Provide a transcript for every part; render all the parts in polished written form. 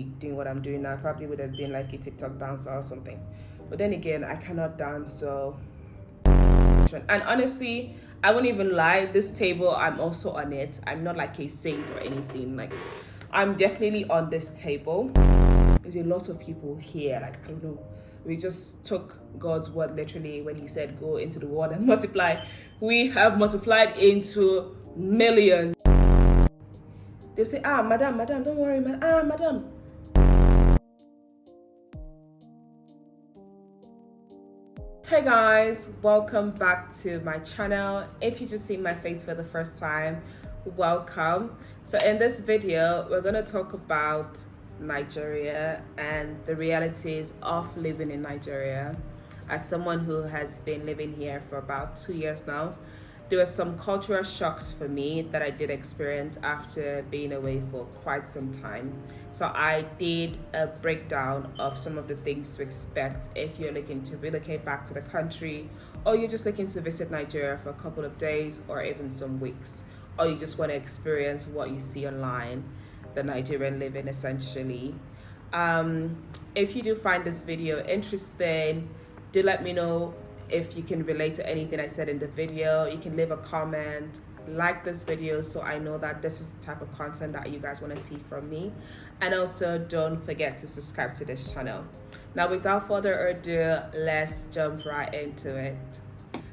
doing what I'm doing now. I probably would have been like a TikTok dancer or something. But then again, I cannot dance, so. And honestly, I won't even lie, this table, I'm also on it. I'm not like a saint or anything. Like, I'm definitely on this table. There's a lot of people here. Like, I don't know. We just took God's word literally when he said, go into the world and multiply. We have multiplied into millions. They'll say, madam, don't worry, man. Madam. Hey guys, welcome back to my channel. If you just see my face for the first time, welcome. So in this video, we're going to talk about Nigeria and the realities of living in Nigeria. As someone who has been living here for about 2 years now, there were some cultural shocks for me that I did experience after being away for quite some time. So I did a breakdown of some of the things to expect if you're looking to relocate back to the country, or you're just looking to visit Nigeria for a couple of days or even some weeks, or you just want to experience what you see online, the Nigerian living essentially. If you do find this video interesting, do let me know if you can relate to anything I said in the video. You can leave a comment, like this video so I know that this is the type of content that you guys want to see from me. And also don't forget to subscribe to this channel. Now without further ado, let's jump right into it.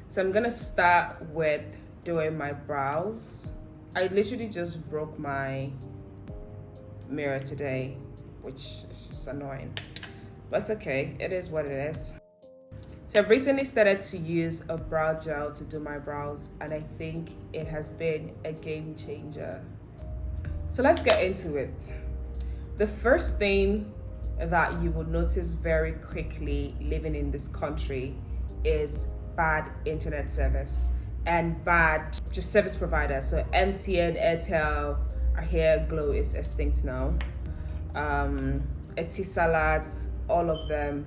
So I'm gonna start with doing my brows. I literally just broke my mirror today, which is just annoying, but it's okay, it is what it is. So I've recently started to use a brow gel to do my brows, and I think it has been a game changer. So let's get into it. The first thing that you will notice very quickly living in this country is bad internet service and bad just service providers. So MTN, Airtel are here, Glow is extinct now. Etisalat, all of them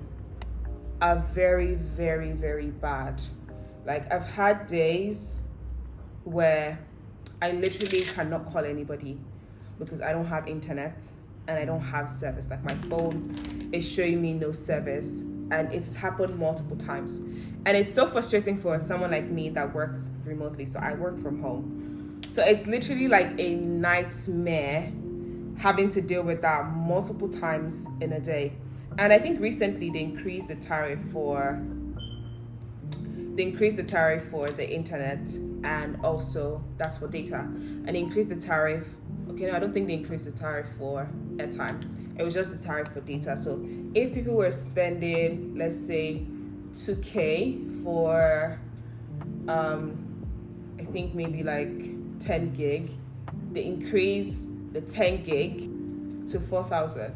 are very, very, very bad. Like, I've had days where I literally cannot call anybody because I don't have internet and I don't have service. Like, my phone is showing me no service, and it's happened multiple times. And it's so frustrating for someone like me that works remotely. So I work from home. So it's literally like a nightmare having to deal with that multiple times in a day. And I think recently they increased the tariff for the internet, and also that's for data. And they increased the tariff. Okay, no, I don't think they increased the tariff for airtime. It was just the tariff for data. So if people were spending, let's say, 2K for, I think maybe like 10 gig, they increased the 10 gig to 4,000.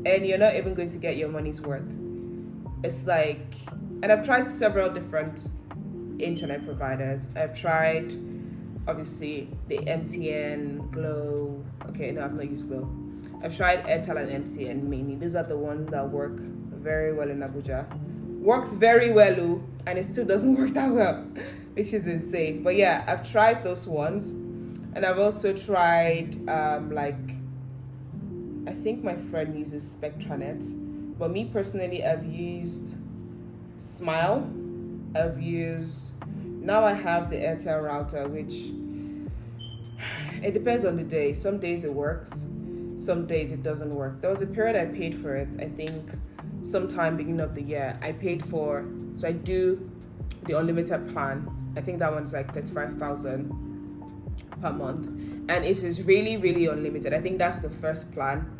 And you're not even going to get your money's worth. It's like, and I've tried several different internet providers. I've tried, obviously, the MTN, Glow. Okay, no, I've not used Glow. I've tried Airtel and MTN mainly. These are the ones that work very well in Abuja. Works very well, and it still doesn't work that well, which is insane. But yeah, I've tried those ones. And I've also tried, I think my friend uses Spectranet, but me personally, I've used Smile. Now I have the Airtel router, which it depends on the day. Some days it works, some days it doesn't work. There was a period I paid for it, I think sometime beginning of the year. So I do the unlimited plan. I think that one's like 35,000 per month, and it is really, really unlimited. I think that's the first plan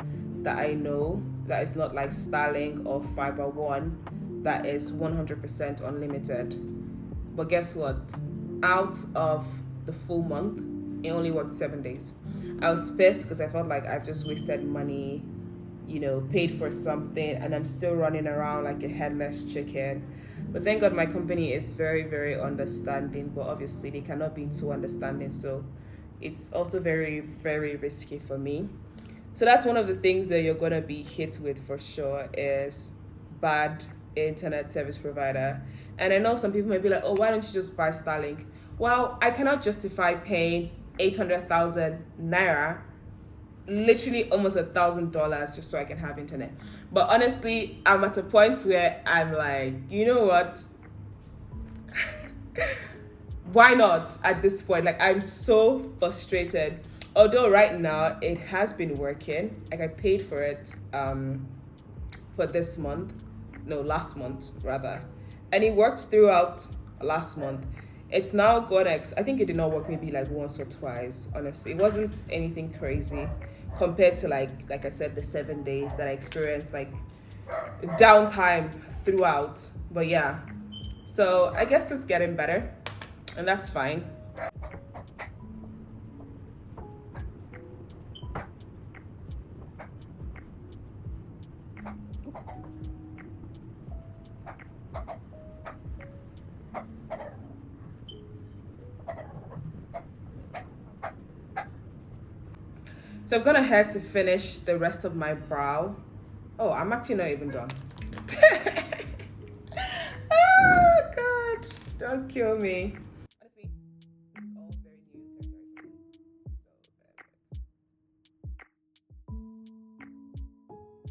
that I know that is not like Starlink or Fiber One, that is 100% unlimited. But guess what? Out of the full month, it only worked 7 days. I was pissed because I felt like I've just wasted money, paid for something, and I'm still running around like a headless chicken. But thank God my company is very, very understanding, but obviously they cannot be too understanding. So it's also very, very risky for me. So that's one of the things that you're going to be hit with for sure, is bad internet service provider. And I know some people may be like, oh, why don't you just buy Starlink? Well, I cannot justify paying 800,000 naira literally almost $1,000 just so I can have internet. But honestly, I'm at a point where I'm like, you know what? Why not at this point? Like, I'm so frustrated. Although right now it has been working. Like, I paid for it for this month. No, last month rather. And it worked throughout last month. It's now gone I think it did not work maybe like once or twice, honestly. It wasn't anything crazy compared to like I said, the 7 days that I experienced like downtime throughout. But yeah, so I guess it's getting better, and that's fine. So I'm gonna head to finish the rest of my brow. Oh, I'm actually not even done. Oh God, don't kill me. Honestly, this is all very new territory for me.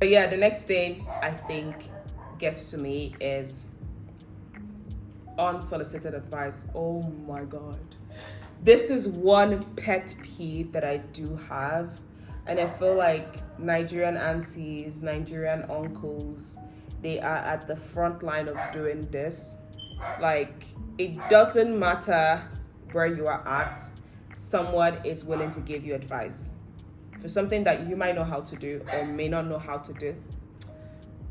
But yeah, the next thing I think gets to me is unsolicited advice. Oh my God. This is one pet peeve that I do have. And I feel like Nigerian aunties, Nigerian uncles, they are at the front line of doing this. Like, it doesn't matter where you are at, someone is willing to give you advice for something that you might know how to do or may not know how to do.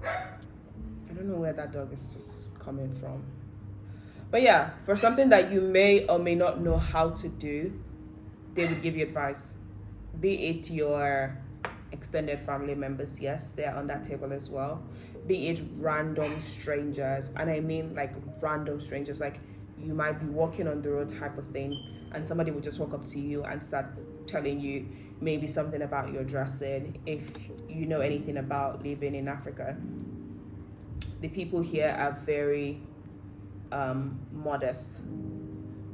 I don't know where that dog is just coming from. But yeah, for something that you may or may not know how to do, they would give you advice. Be it your extended family members, yes, they're on that table as well. Be it random strangers, and I mean like random strangers, like you might be walking on the road type of thing, and somebody will just walk up to you and start telling you maybe something about your dressing. If you know anything about living in Africa, the people here are very modest,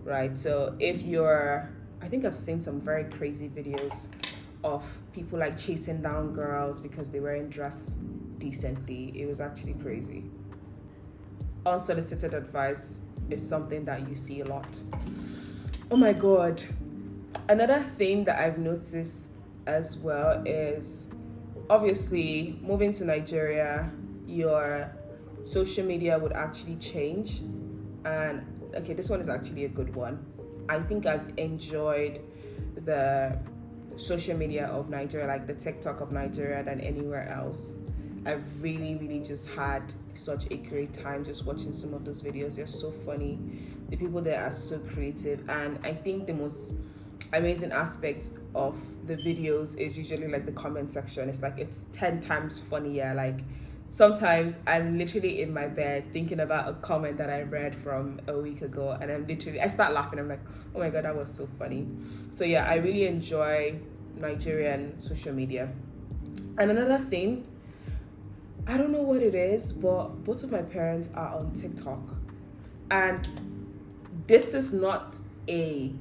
right? So if you're, I think I've seen some very crazy videos of people like chasing down girls because they weren't dressed decently. It was actually crazy. Unsolicited advice is something that you see a lot. Oh my God. Another thing that I've noticed as well is obviously moving to Nigeria, your social media would actually change. And okay, this one is actually a good one. I think I've enjoyed the social media of Nigeria, like the TikTok of Nigeria, than anywhere else. I've really just had such a great time just watching some of those videos. They're so funny. The people there are so creative, and I think the most amazing aspect of the videos is usually like the comment section. It's like it's 10 times funnier. Like sometimes I'm literally in my bed thinking about a comment that I read from a week ago, and I start laughing. I'm like, oh my God, that was so funny. So yeah, I really enjoy Nigerian social media. And another thing, I don't know what it is, but both of my parents are on TikTok. And this is not a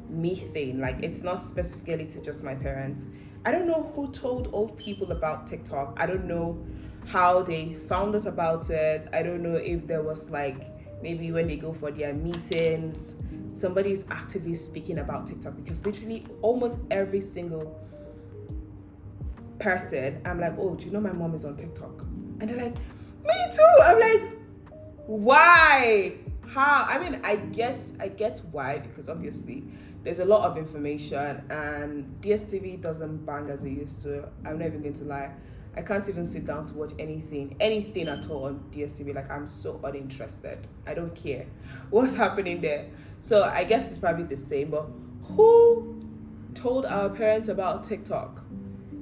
me thing. Like, it's not specifically to just my parents. I don't know who told old people about TikTok. I don't know how they found us about it. I don't know if there was like, maybe when they go for their meetings, somebody's actively speaking about TikTok, because literally almost every single person, I'm like, oh, do you know my mom is on TikTok? And they're like, me too. I'm like, why? How? I mean, I get why, because obviously there's a lot of information and DSTV doesn't bang as it used to. I'm not even going to lie. I can't even sit down to watch anything at all on DSTV. Like, I'm so uninterested. I don't care what's happening there. So I guess it's probably the same, but who told our parents about TikTok?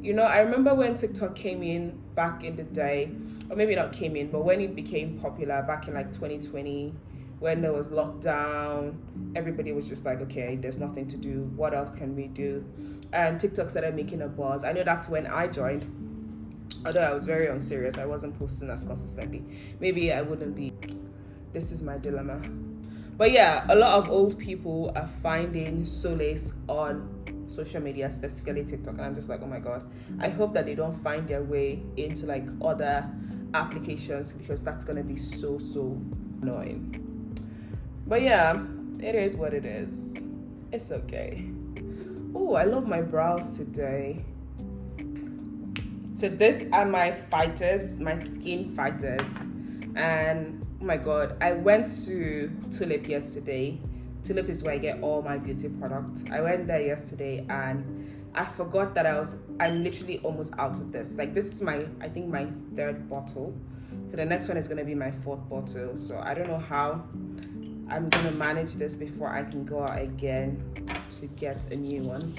You know, I remember when TikTok came in back in the day, or maybe not came in, but when it became popular back in like 2020, when there was lockdown, everybody was just like, okay, there's nothing to do. What else can we do? And TikTok started making a buzz. I know that's when I joined. Although I was very unserious, I wasn't posting as consistently. Maybe I wouldn't be. This is my dilemma. But yeah, a lot of old people are finding solace on social media, specifically TikTok, and I'm just like, oh my god, I hope that they don't find their way into like other applications, because that's gonna be so annoying. But yeah, it is what it is. It's okay. Oh, I love my brows today. So these are my fighters, my skin fighters. And oh my god, I went to Tulip yesterday. Tulip is where I get all my beauty products. I went there yesterday and I forgot that I'm literally almost out of this. Like, this is I think my 3rd bottle. So the next one is gonna be my 4th bottle. So I don't know how I'm gonna manage this before I can go out again to get a new one.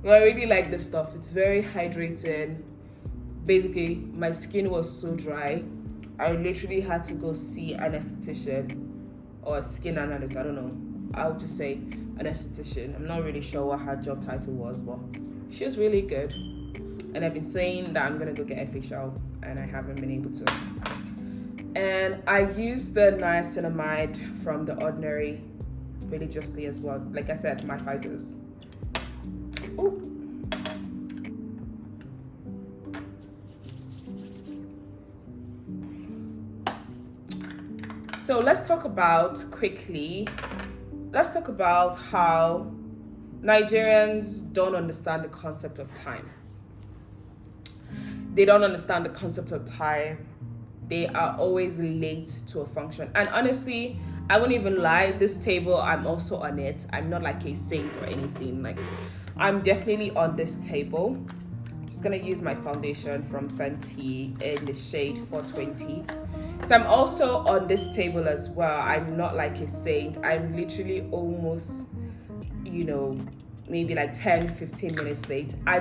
Well, I really like this stuff. It's very hydrating. Basically, my skin was so dry. I literally had to go see an esthetician or a skin analyst. I don't know. I'll just say an esthetician. I'm not really sure what her job title was, but she was really good. And I've been saying that I'm gonna go get a facial, and I haven't been able to. And I used the niacinamide from The Ordinary religiously as well. Like I said, my fighters. Ooh. So let's talk about how Nigerians don't understand the concept of time. They don't understand the concept of time. They are always late to a function. And honestly, I won't even lie, this table, I'm also on it. I'm not like a saint or anything. Like, I'm definitely on this table. I'm just gonna use my foundation from Fenty in the shade 420. So I'm also on this table as well. I'm not like a saint. I'm literally almost, maybe like 10-15 minutes late. I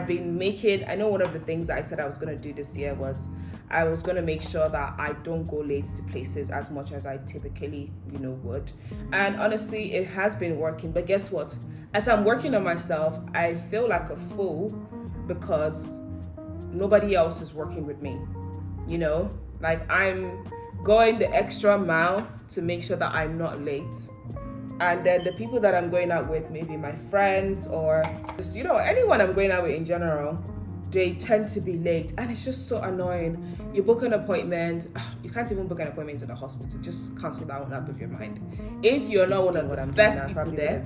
know one of the things I said I was going to do this year was I was going to make sure that I don't go late to places as much as I typically, would. And honestly, it has been working. But guess what? As I'm working on myself, I feel like a fool because nobody else is working with me. Like, I'm going the extra mile to make sure that I'm not late. And then the people that I'm going out with, maybe my friends or just, anyone I'm going out with in general, they tend to be late. And it's just so annoying. You book an appointment, you can't even book an appointment in the hospital. Just cancel that one out of your mind. If you're not one of the first people there.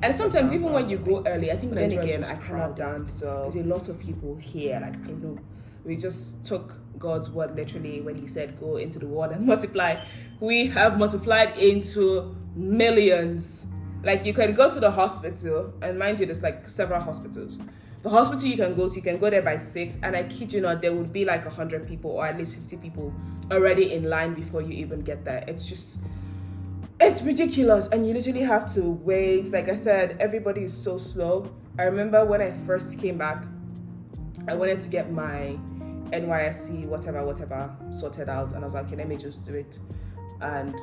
And sometimes even when you go early, I think then again, I cannot dance. So there's a lot of people here. Like, I know. We just took God's word literally when he said, go into the world and multiply. We have multiplied into millions. Like, you can go to the hospital, and mind you, there's like several hospitals. The hospital you can go there by 6, and I kid you not, there would be like 100 people or at least 50 people already in line before you even get there. It's ridiculous, and you literally have to wait. Like I said, everybody is so slow. I remember when I first came back, I wanted to get my NYSC whatever sorted out, and I was like, okay, let me just do it and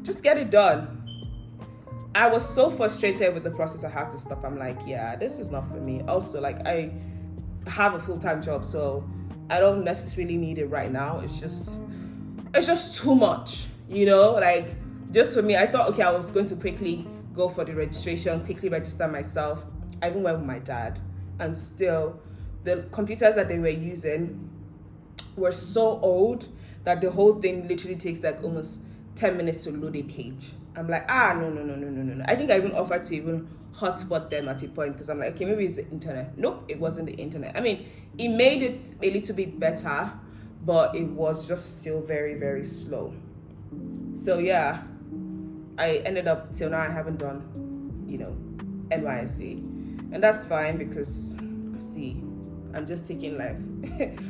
just get it done. I was so frustrated with the process, I had to stop. I'm like, yeah, this is not for me. Also, like, I have a full-time job, so I don't necessarily need it right now. It's just too much, like, just for me. I thought, okay, I was going to quickly go for the registration, quickly register myself. I even went with my dad, and still the computers that they were using were so old that the whole thing literally takes like almost 10 minutes to load a page. I'm like, no. I think I even offered to even hotspot them at a point because I'm like, okay, maybe it's the internet. Nope, it wasn't the internet. I mean, it made it a little bit better, but it was just still very, very slow. So yeah, I ended up till now I haven't done, NYSC. And that's fine because, I'm just taking life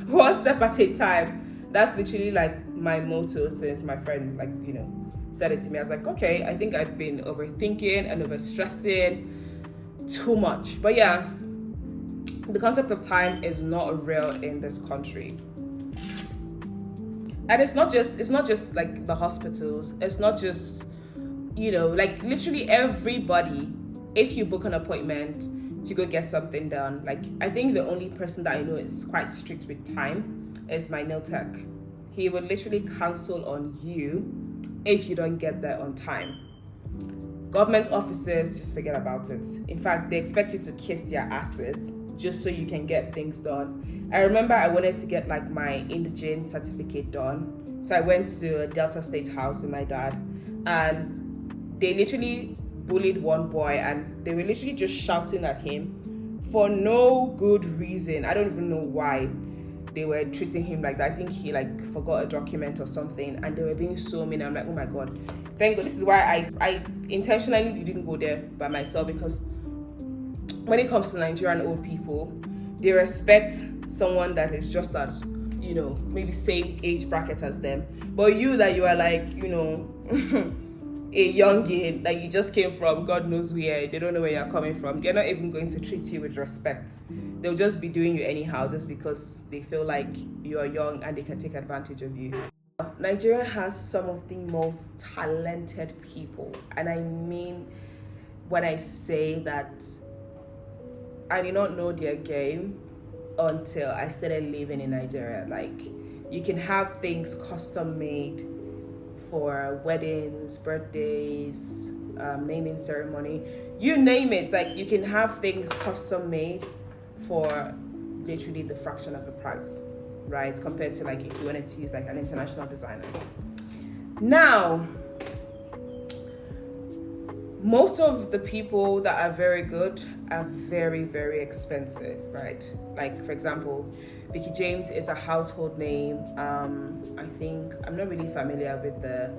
one step at a time. That's literally like my motto since my friend, said it to me. I was like, okay, I think I've been overthinking and overstressing too much. But yeah, the concept of time is not real in this country. And it's not just like the hospitals. It's not just, like literally everybody, if you book an appointment to go get something done, like I think the only person that I know is quite strict with time is my nail tech. He would literally cancel on you if you don't get there on time. Government officers, just forget about it. In fact, they expect you to kiss their asses just so you can get things done. I remember I wanted to get like my indigent certificate done. So I went to a Delta State house with my dad, and they literally bullied one boy, and they were literally just shouting at him for no good reason. I don't even know why they were treating him like that. I think he like forgot a document or something, and they were being so mean. I'm like, oh my god, thank god. This is why I intentionally didn't go there by myself, because when it comes to Nigerian old people, they respect someone that is just as, you know, maybe same age bracket as them. But you that you are like, you know, a youngin, like you just came from God knows where, they don't know where you're coming from, they're not even going to treat you with respect. They'll just be doing you anyhow just because they feel like you're young and they can take advantage of you. Nigeria has some of the most talented people, and I mean when I say that I did not know their game until I started living in Nigeria. Like, you can have things custom made for weddings, birthdays, naming ceremony, you name it. Like, you can have things custom made for literally the fraction of the price, right? Compared to like if you wanted to use like an international designer. Now, most of the people that are very good are very, very expensive, right? Like, for example, Vicky James is a household name. I think I'm not really familiar with the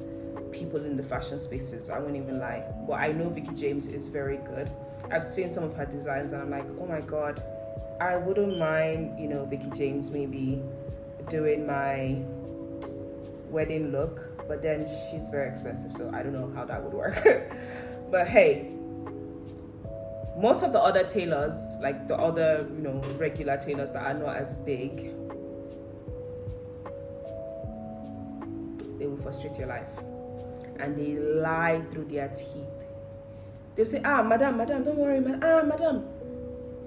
people in the fashion spaces, I won't even lie, but I know Vicky James is very good. I've seen some of her designs and I'm like, oh my god, I wouldn't mind, you know, Vicky James maybe doing my wedding look, but then she's very expensive, so I don't know how that would work. But hey, most of the other tailors, like the other, you know, regular tailors that are not as big, they will frustrate your life. And they lie through their teeth. They'll say, madam, don't worry, man. Madam.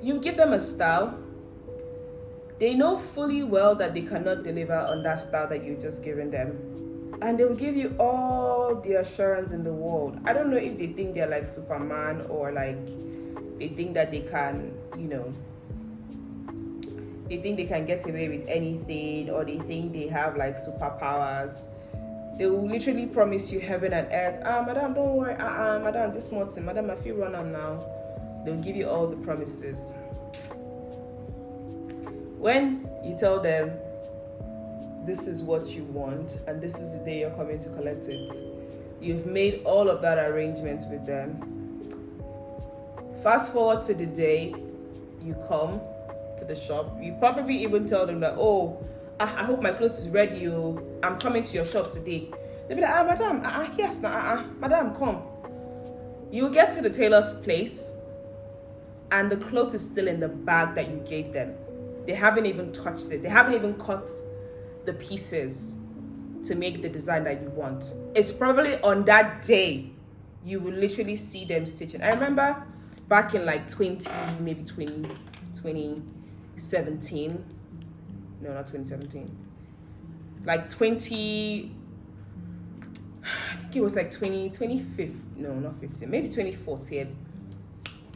You give them a style. They know fully well that they cannot deliver on that style that you've just given them. And they will give you all the assurance in the world. I don't know if they think they're like Superman, or like they think that they can, you know, they think they can get away with anything, or they think they have like superpowers. They will literally promise you heaven and earth. Madam, don't worry. Madam, this morning, madam, I feel run on now. They'll give you all the promises. When you tell them this is what you want and this is the day you're coming to collect it, you've made all of that arrangements with them. Fast forward to the day you come to the shop, you probably even tell them that, oh, I hope my clothes is ready. I'm coming to your shop today. They'll be like, madam, yes, madam, come. You get to the tailor's place and the clothes is still in the bag that you gave them. They haven't even touched it. They haven't even cut the pieces to make the design that you want. It's probably on that day you will literally see them stitching. I remember back in like 2017. No, not 2017. Like 20, I think it was like 2015. No, not 15. Maybe 2014.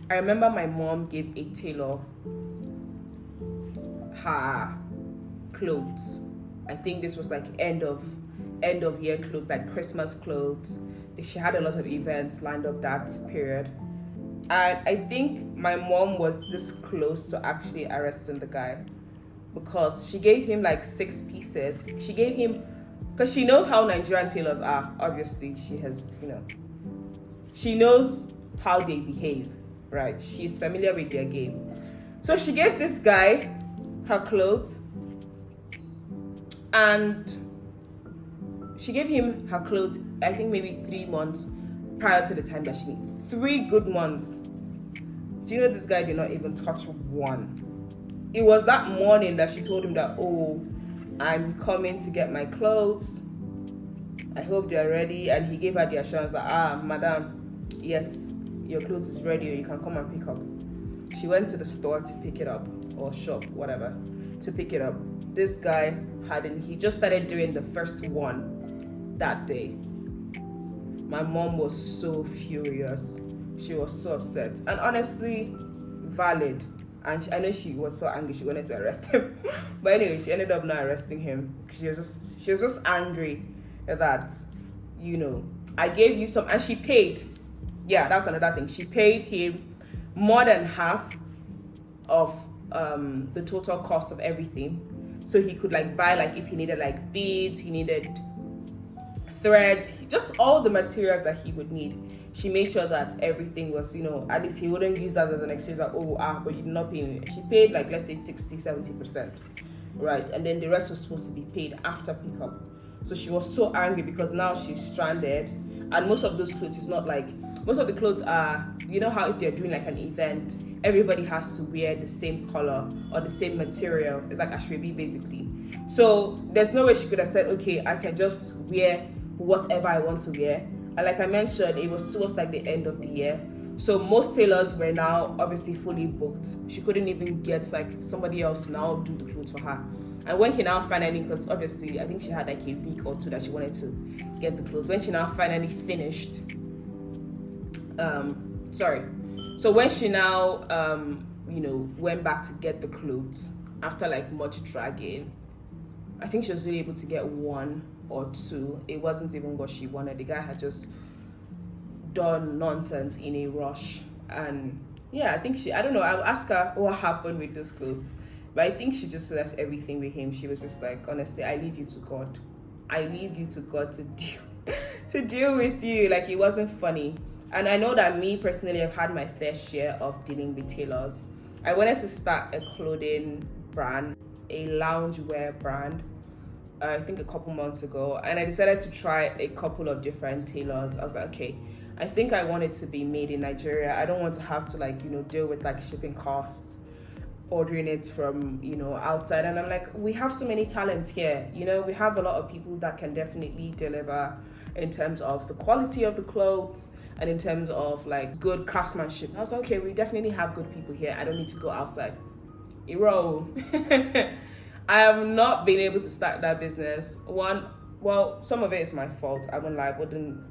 I remember my mom gave a tailor her clothes. I think this was like end of year clothes, like Christmas clothes. She had a lot of events lined up that period. And I think my mom was this close to actually arresting the guy, because she gave him like 6 pieces. She gave him, because she knows how Nigerian tailors are. Obviously, she has, you know, she knows how they behave, right? She's familiar with their game. So she gave this guy her clothes, and she gave him her clothes, I think maybe 3 months prior to the time that she needed. 3 good months. Do you know this guy did not even touch one? It was that morning that she told him that, oh, I'm coming to get my clothes. I hope they're ready. And he gave her the assurance that, madam, yes, your clothes is ready, or you can come and pick up. She went to the store to pick it up, or shop, whatever, to pick it up. This guy he just started doing the first one that day. My mom was so furious. She was so upset, and honestly, valid. And I know she was so angry. She wanted to arrest him, but anyway, she ended up not arresting him. She was just angry that, I gave you some, and she paid. Yeah, that's another thing. She paid him more than half of the total cost of everything, so he could buy, if he needed beads, he needed thread, just all the materials that he would need. She made sure that everything was, at least he wouldn't use that as an excuse but you did not pay me. She paid let's say 60-70%, right? And then the rest was supposed to be paid after pickup. So she was so angry because now she's stranded, and most of those clothes is not most of the clothes are, how if they're doing an event, everybody has to wear the same color or the same material, like ashwebi basically. So there's no way she could have said, okay, I can just wear whatever I want to wear. And like I mentioned, it was towards the end of the year, so most tailors were now obviously fully booked. She couldn't even get somebody else to now do the clothes for her. And when she now finally, because obviously I think she had a week or two that she wanted to get the clothes, when she now finally finished, so when she now went back to get the clothes after much dragging, I think she was really able to get one or two. It wasn't even what she wanted. The guy had just done nonsense in a rush. And yeah, I think I don't know, I'll ask her what happened with those clothes, but I think she just left everything with him. She was just honestly, I leave you to God. I leave you to God to deal with you. It wasn't funny. And I know that me personally, I've had my fair share of dealing with tailors. I wanted to start a clothing brand, a loungewear brand, I think a couple months ago, and I decided to try a couple of different tailors. I was like, okay, I think I want it to be made in Nigeria. I don't want to have to deal with shipping costs, ordering it from outside. And I'm like, we have so many talents here. We have a lot of people that can definitely deliver in terms of the quality of the clothes and in terms of good craftsmanship. I was like, okay, we definitely have good people here. I don't need to go outside. I have not been able to start that business. Some of it is my fault. I won't lie. I wouldn't,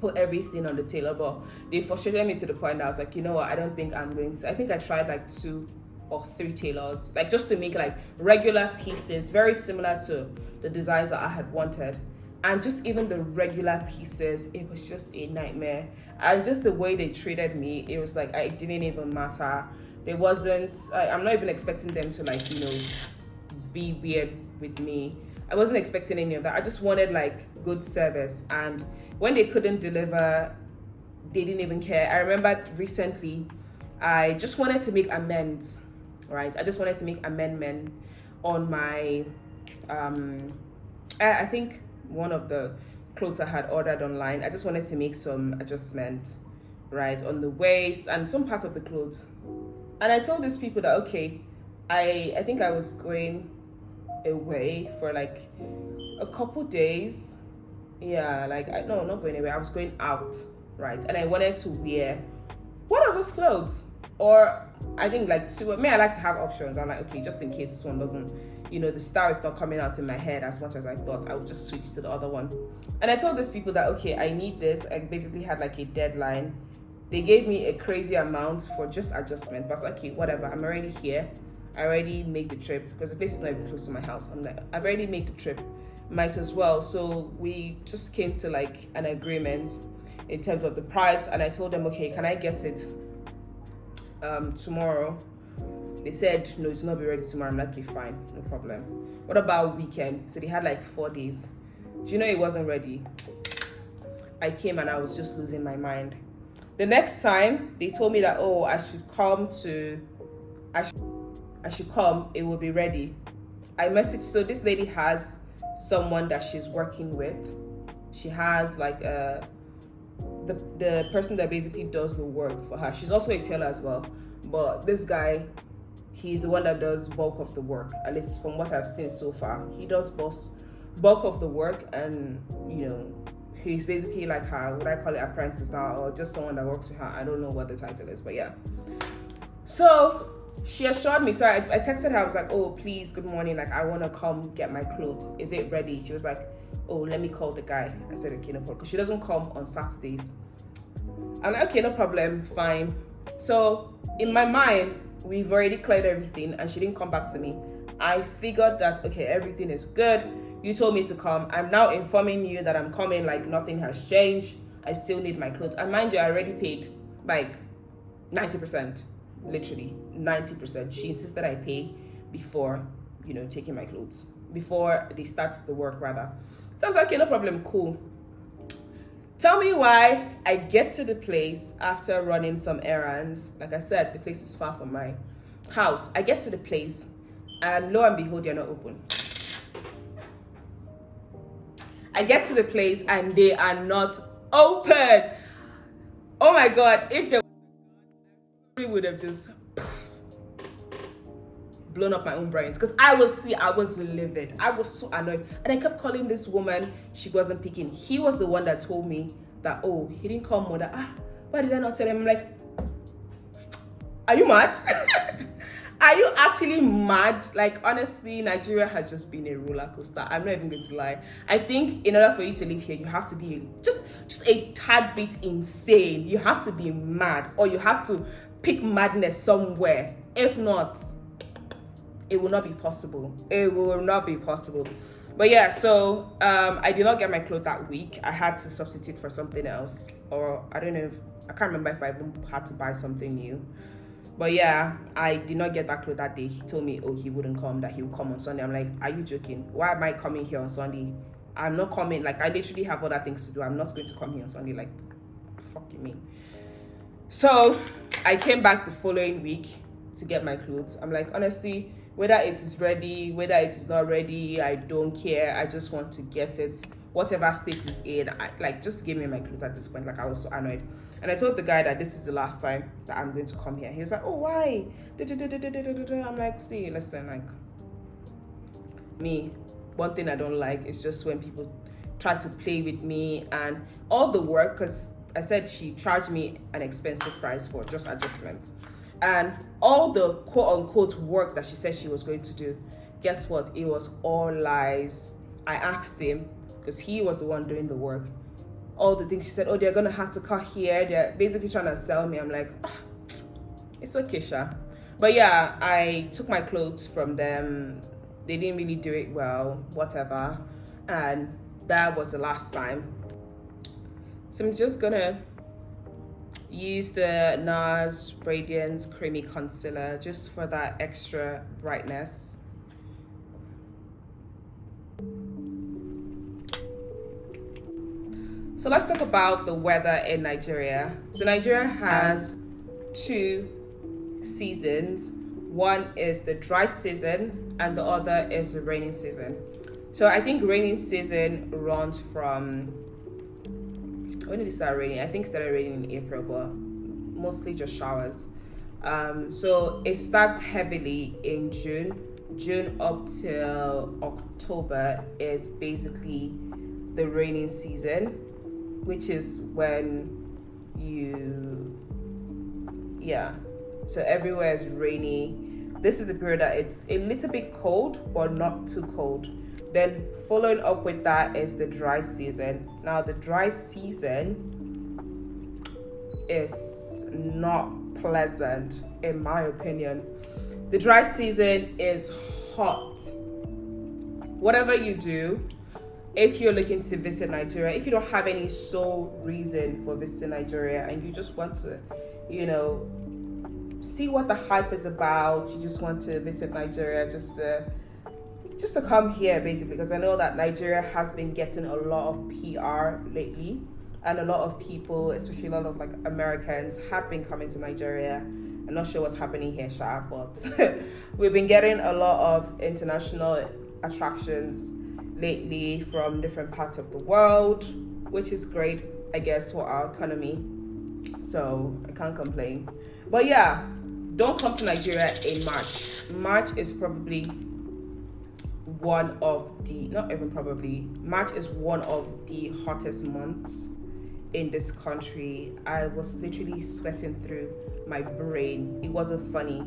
put everything on the tailor, but they frustrated me to the point that I was like, what, I don't think I'm going to. I think I tried 2 or 3 tailors, just to make regular pieces, very similar to the designs that I had wanted. And just even the regular pieces, it was just a nightmare. And just the way they treated me, it was it didn't even matter. There wasn't, I'm not even expecting them to be weird with me. I wasn't expecting any of that. I just wanted good service. And when they couldn't deliver, they didn't even care. I remember recently, I just wanted to make amends, right? I just wanted to make amendment on my, I think one of the clothes I had ordered online. I just wanted to make some adjustments, right, on the waist and some parts of the clothes. And I told these people that, okay, I think I was going away for a couple days. Yeah, no, not going away. I was going out, right? And I wanted to wear one of those clothes. Or I think I like to have options. I'm okay, just in case this one doesn't, the style is not coming out in my head as much as I thought, I would just switch to the other one. And I told these people that, okay, I need this. I basically had a deadline. They gave me a crazy amount for just adjustment, but I was like, okay, whatever, I'm already here. I already made the trip because the place is not even close to my house. I've already made the trip, might as well. So we just came to an agreement in terms of the price, and I told them, okay, can I get it tomorrow? They said, no, it's not be ready tomorrow. I'm like, okay, fine, no problem. What about weekend? So they had 4 days. Do you know it wasn't ready? I came and I was just losing my mind. The next time they told me that, oh, I should come, it will be ready. I messaged, so this lady has someone that she's working with. She has the person that basically does the work for her. She's also a tailor as well. But this guy, he's the one that does bulk of the work, at least from what I've seen so far. He does bulk of the work, and he's basically her, what I call it, apprentice now, or just someone that works with her. I don't know what the title is, but yeah. So she assured me. So I texted her. I was like, oh, please, good morning. I want to come get my clothes. Is it ready? She was like, oh, let me call the guy. I said, okay, no problem. Because she doesn't come on Saturdays. I'm like, okay, no problem, fine. So in my mind, we've already cleared everything and she didn't come back to me. I figured that, okay, everything is good. You told me to come. I'm now informing you that I'm coming, like nothing has changed. I still need my clothes. And mind you, I already paid like 90%, literally 90%. She insisted I pay before, taking my clothes, before they start the work rather. So I was like, okay, no problem, cool. Tell me why I get to the place after running some errands. Like I said, the place is far from my house. I get to the place and lo and behold, they're not open. I get to the place and they are not open. Oh my God, if they would have just blown up my own brains, because I was livid. I was so annoyed, and I kept calling this woman. She wasn't picking. He was the one that told me that, oh, he didn't come, mother. Why did I not tell him? I'm like, are you mad? Are you actually mad? Like, honestly, Nigeria has just been a roller coaster. I'm not even going to lie. I think in order for you to live here, you have to be just a tad bit insane. You have to be mad, or you have to pick madness somewhere. If not, it will not be possible. It will not be possible. But yeah, so I did not get my clothes that week. I had to substitute for something else, or I can't remember if I even had to buy something new. But yeah, I did not get that clothes that day. He told me, oh, he wouldn't come, that he would come on Sunday. I'm like, are you joking? Why am I coming here on Sunday? I'm not coming. Like, I literally have other things to do. I'm not going to come here on Sunday. Like, fucking me. So I came back the following week to get my clothes. I'm like, honestly, whether it is ready, whether it is not ready, I don't care. I just want to get it. Whatever state is in, just give me my clothes at this point. Like, I was so annoyed. And I told the guy that this is the last time that I'm going to come here. He was like, oh, why? I'm like, see, listen, like, me, one thing I don't like is just when people try to play with me and all the work, because I said she charged me an expensive price for just adjustment. And all the quote-unquote work that she said she was going to do, guess what? It was all lies. I asked him, because he was the one doing the work. All the things she said, oh, they're going to have to cut here. They're basically trying to sell me. I'm like, it's okay, Sha. But yeah, I took my clothes from them. They didn't really do it well, whatever. And that was the last time. So I'm just going to use the NARS Radiance Creamy Concealer just for that extra brightness. So let's talk about the weather in Nigeria. So Nigeria has 2 seasons. One is the dry season and the other is the rainy season. So I think rainy season runs from, when did it start raining? I think it started raining in April, but mostly just showers. So it starts heavily in June. June up till October is basically the raining season, which is when so everywhere is rainy. This is the period that it's a little bit cold, but not too cold. Then following up with that is the dry season. Now the dry season is not pleasant, in my opinion. The dry season is hot. Whatever you do, if you're looking to visit Nigeria, if you don't have any sole reason for visiting Nigeria and you just want to, see what the hype is about, you just want to visit Nigeria just to come here, basically, because I know that Nigeria has been getting a lot of PR lately, and a lot of people, especially a lot of Americans, have been coming to Nigeria. I'm not sure what's happening here, Sha, but we've been getting a lot of international attractions lately from different parts of the world, which is great, I guess, for our economy. So I can't complain. But yeah, don't come to Nigeria in March. March is probably one of the, March is one of the hottest months in this country. I was literally sweating through my brain. It wasn't funny.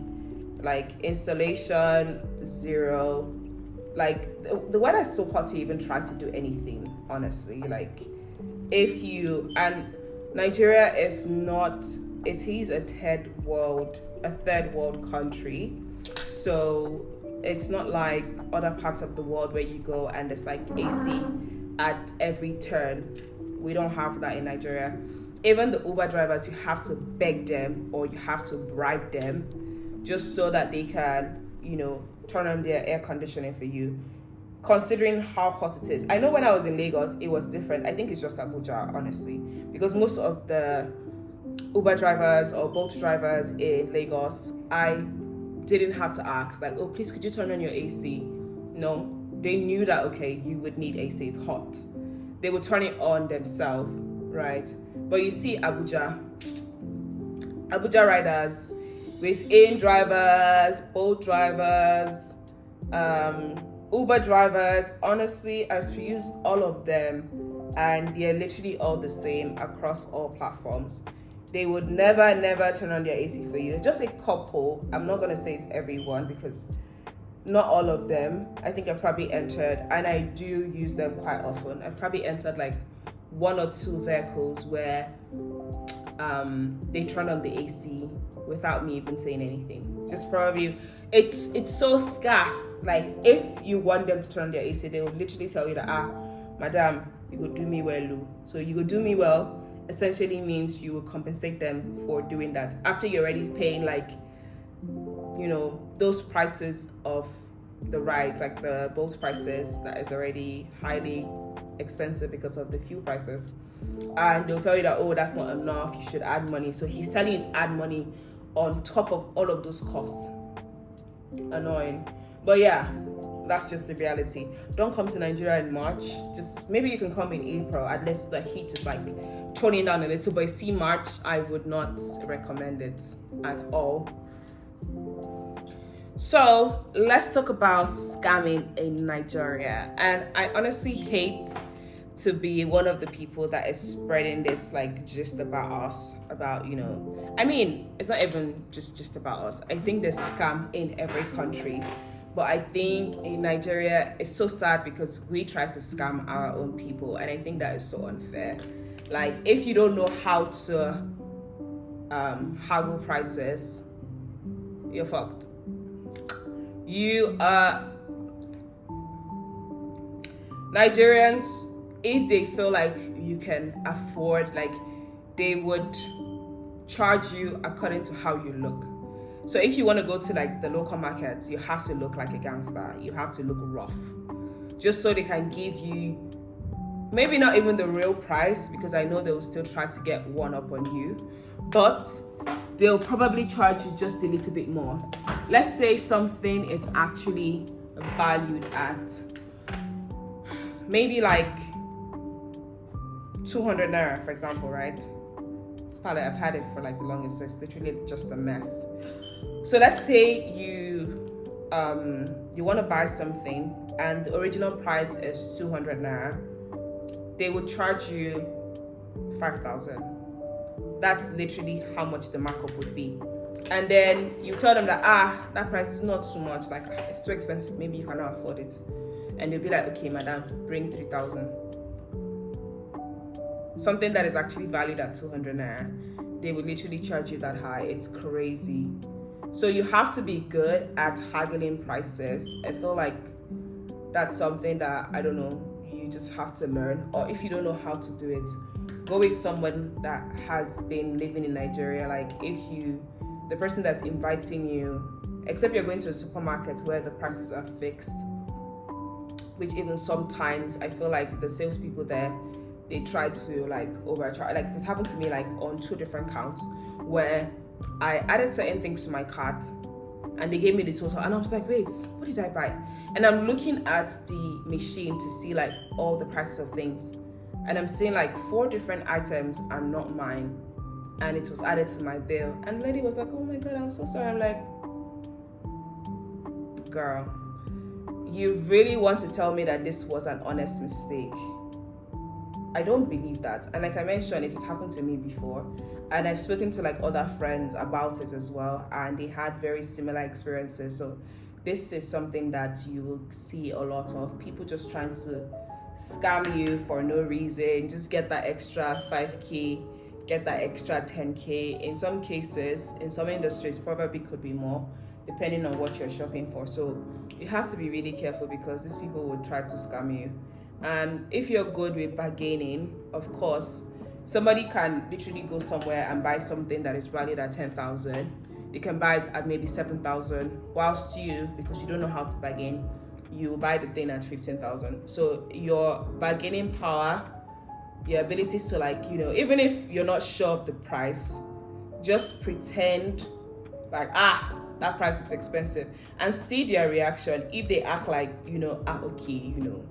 Like, installation 0, like the weather is so hot to even try to do anything, honestly. Like if you, and Nigeria is not, it is a third world country. So it's not like other parts of the world where you go and there's like AC at every turn. We don't have that in Nigeria. Even the Uber drivers, you have to beg them or you have to bribe them just so that they can, turn on their air conditioning for you, considering how hot it is. I know when I was in Lagos, it was different. I think it's just Abuja, honestly, because most of the Uber drivers or Bolt drivers in Lagos, I didn't have to ask, like, oh, please, could you turn on your AC? No, they knew that, okay, you would need AC, it's hot. They would turn it on themselves, right? But you see Abuja riders, with in drivers, Bolt drivers, Uber drivers, honestly, I've used all of them and they're literally all the same across all platforms. They would never turn on their AC for you. Just a couple. I'm not going to say it's everyone because not all of them. I think I've probably entered, and I do use them quite often. I've probably entered like 1 or 2 vehicles where they turn on the AC without me even saying anything. Just probably, it's so scarce. Like if you want them to turn on their AC, they will literally tell you that, madam, you go do me well, Lou. So you go do me well essentially means you will compensate them for doing that after you're already paying like, those prices of the ride, like the Bolt prices that is already highly expensive because of the fuel prices. And they'll tell you that, oh, that's not enough, you should add money. So he's telling you to add money on top of all of those costs. Annoying. But yeah, that's just the reality. Don't come to Nigeria in March. Just maybe you can come in April, at least the heat is like toning down a little. But see, March, I would not recommend it at all. So let's talk about scamming in Nigeria. And I honestly hate to be one of the people that is spreading this like gist about us, about, I mean, it's not even just about us. I think there's scam in every country. But I think in Nigeria, it's so sad because we try to scam our own people. And I think that is so unfair. Like, if you don't know how to haggle prices, you're fucked. Nigerians, if they feel like you can afford, like, they would charge you according to how you look. So if you want to go to like the local markets, you have to look like a gangster. You have to look rough, just so they can give you maybe not even the real price, because I know they will still try to get one up on you, but they'll probably charge you just a little bit more. Let's say something is actually valued at maybe like 200 naira, for example, right? It's probably, I've had it for like the longest, so it's literally just a mess. So let's say you want to buy something and the original price is 200 naira. They would charge you 5,000. That's literally how much the markup would be. And then you tell them that that price is not too much, like it's too expensive, maybe you cannot afford it. And they'll be like, okay, madam, bring 3,000. Something that is actually valued at 200 naira, they will literally charge you that high. It's crazy. So you have to be good at haggling prices. I feel like that's something that, I don't know, you just have to learn. Or if you don't know how to do it, go with someone that has been living in Nigeria. Like if the person that's inviting you, except you're going to a supermarket where the prices are fixed, which even sometimes I feel like the salespeople there, they try to like overcharge. Like this happened to me like on 2 different counts where I added certain things to my cart and they gave me the total and I was like, wait, what did I buy? And I'm looking at the machine to see like all the prices of things, and I'm seeing like 4 different items are not mine, and it was added to my bill. And the lady was like, oh my god, I'm so sorry. I'm like, girl, you really want to tell me that this was an honest mistake? I don't believe that. And like I mentioned, it has happened to me before, and I've spoken to like other friends about it as well, and they had very similar experiences. So this is something that you will see a lot of people just trying to scam you for no reason, just get that extra 5k, get that extra 10k. In some cases, in some industries, probably could be more depending on what you're shopping for. So you have to be really careful because these people will try to scam you. And if you're good with bargaining, of course, somebody can literally go somewhere and buy something that is valued at 10,000. They can buy it at maybe 7,000, whilst you, because you don't know how to bargain, you buy the thing at 15,000. So your bargaining power, your ability to, like, you know, even if you're not sure of the price, just pretend like, that price is expensive, and see their reaction. If they act like, you know, okay, you know,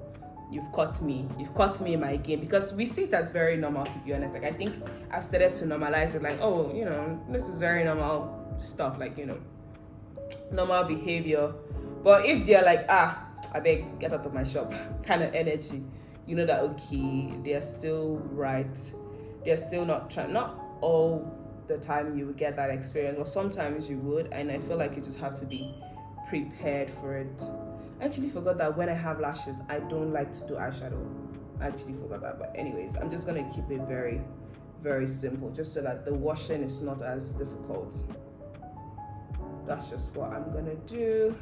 you've caught me in my game, because we see it as very normal, to be honest. Like, I think I've started to normalize it, like, oh, you know, this is very normal stuff, like, you know, normal behavior. But if they're like, I beg, get out of my shop kind of energy, you know that, okay, they're still right, they're still not trying. Not all the time you would get that experience, but sometimes you would, and I feel like you just have to be prepared for it. I actually forgot that when I have lashes, I don't like to do eyeshadow. I actually forgot that, but anyways, I'm just gonna keep it very, very simple, just so that the washing is not as difficult. That's just what I'm gonna do.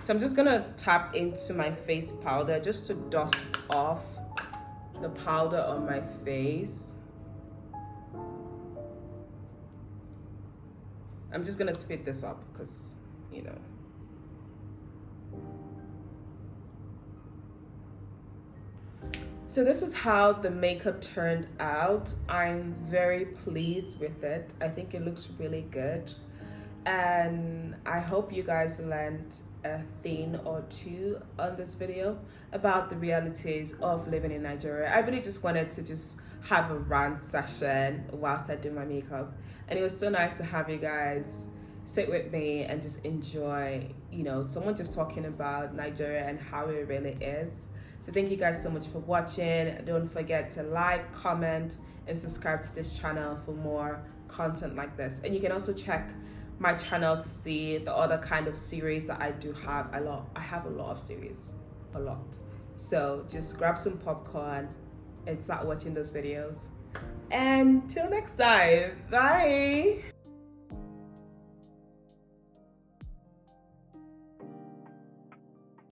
So I'm just gonna tap into my face powder just to dust off the powder on my face. I'm just gonna speed this up because, you know. So this is how the makeup turned out. I'm very pleased with it. I think it looks really good. And I hope you guys learned a thing or two on this video about the realities of living in Nigeria. I really just wanted to just have a rant session whilst I do my makeup, and it was so nice to have you guys sit with me and just enjoy, you know, someone just talking about Nigeria and how it really is. So thank you guys so much for watching. Don't forget to like, comment, and subscribe to this channel for more content like this. And you can also check my channel to see the other kind of series that I do have. I have a lot of series, a lot. So just grab some popcorn and start watching those videos. And till next time, bye.